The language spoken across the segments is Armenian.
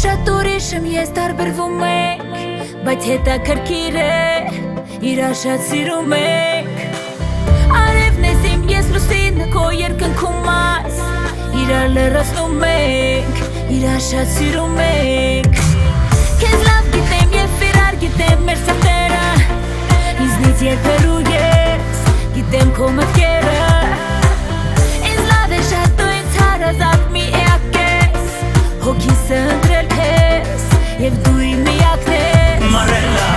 շատ ուրիշ եմ ես տարբերվում ենք, բայց հետաքրքիր է, իրար շատ սիրում ենք։ Արևն ես իմ, ես լուսինը, քո երկնքում այս, իրար լրացնում ենք, իրար շատ սիրում ենք։ Քեզ լավ գիտեմ և իրար գիտեմ մեր սրտերը, ինձնից երբերու ես, գիտեմ քո մտքերը։ Ինձ լավ է շատ դու ինձ հարազատ մի էակ ես, հոգիսը ընտրել քեզ, և դու իմ միակն ես։ Marella,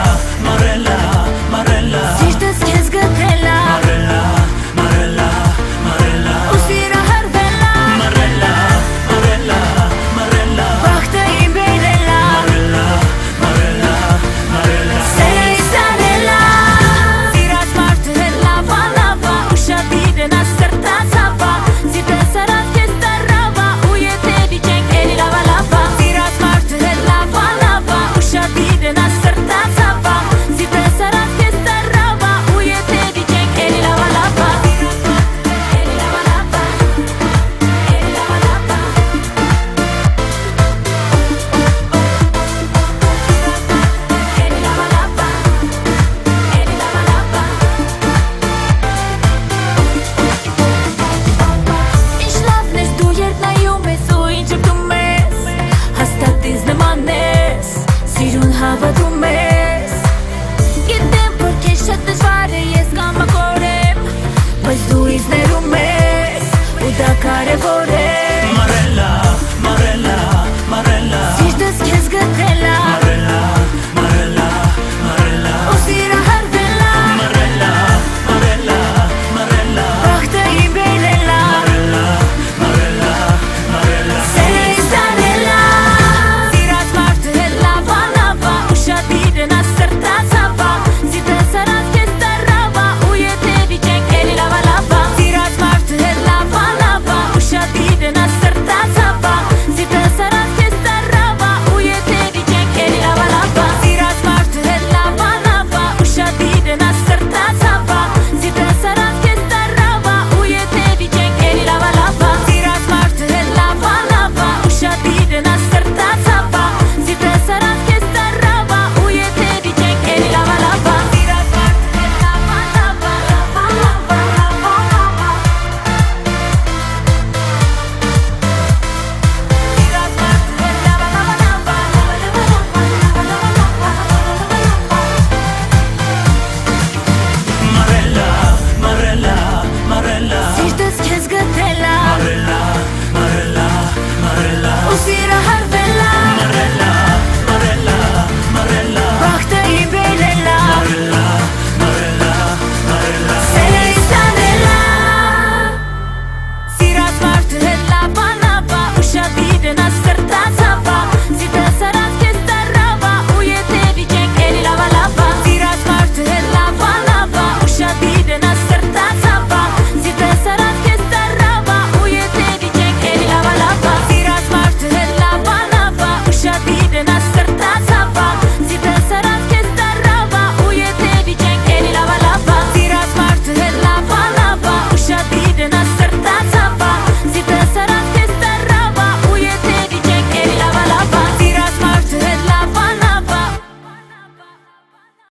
Marella, Marella, Սիրտս քեզ գտել ա, Marella, Marella, Marella, ու սիրը հրվել ա, Marella, Marella, Marella, բախտը իմ բերել ա, Marella, Marella, Marella. սերս անել ա։ Սիրած մարդը հետ լավ ա, ու շատ իրեն ա սրտաց հավա, սիրտս արած քեզ տարավ ա, ու եթե վիճենք էլի լավ ա լավ ա։ Սիրած մարդը հետ լավ ա, ու շատ իրեն ա սրտաց հավա, սիրտս արած քեզ տարավ ա, ու եթե վիճենք էլի լավ ա լավ ա։ Էլի լավ ա լավ ա, էլի լավ ա լավ ա, էլի լավ ա լավ ա, էլի լավ ա լավ ա։ Ինչ լավն ես դու երբ նայում ես ու ինչ ճգնում ես, հաստատ ինձ նման ես, սիրուն հավատում ես։ Գիտեմ որ քեզ շատ դժվար է ես կամակորեմ, բայց դու ինձ ներում ես, ու դա կարևոր է։ Marella, Marella, Marella, Սիրտս քեզ գտել ա, Marella, Marella, Marella, ու սիրը հրվել ա, Marella, Marella, Marella, բախտը իմ բերել ա, Marella, Marella, Marella. սերս անել ա։ Սիրած մարդը հետ լավ ա, ու շատ իրեն ա սրտաց հավա, սիրտս արած քեզ տարավ ա, ու եթե վիճենք էլի լավ ա լավ ա։ Սիրած մարդը հետ լավ ա, ու շատ իրեն ա սրտաց հավա, սիրտս արած քեզ տարավ ա, ու եթե վիճենք էլի լավ ա լավ ա։ Սիրած մարդը հետ լավ ա, ու շատ իրեն ա սրտաց հավա, սիրտս արած քեզ տարավ ա, ու եթե վիճենք էլի լավ ա լավ ա։ Սիրած մարդը հետ լավ ա, ու շատ իրեն ա սրտաց հավա, սիրտս արած քեզ տարավ ա, ու եթե վիճենք էլի լավ ա լավ ա։ Սիրած մարդը հետ լավ ա, լավ ա, լավ ա, լավ ա, լավ ա, լավ ա։ Սիրած մարդը հետ լավ ա, լավ ա, լավ ա, Marella, Marella, Marella, սիրտս քեզ գտել ա, Marella, Marella, Marella, ու սիրը հրվել ա, Marella, Marella, Marella, բախտը իմ բերել ա, Marella, Marella, Marella. սերս անել ա։ Սիրած մարդը հետ լավ ա,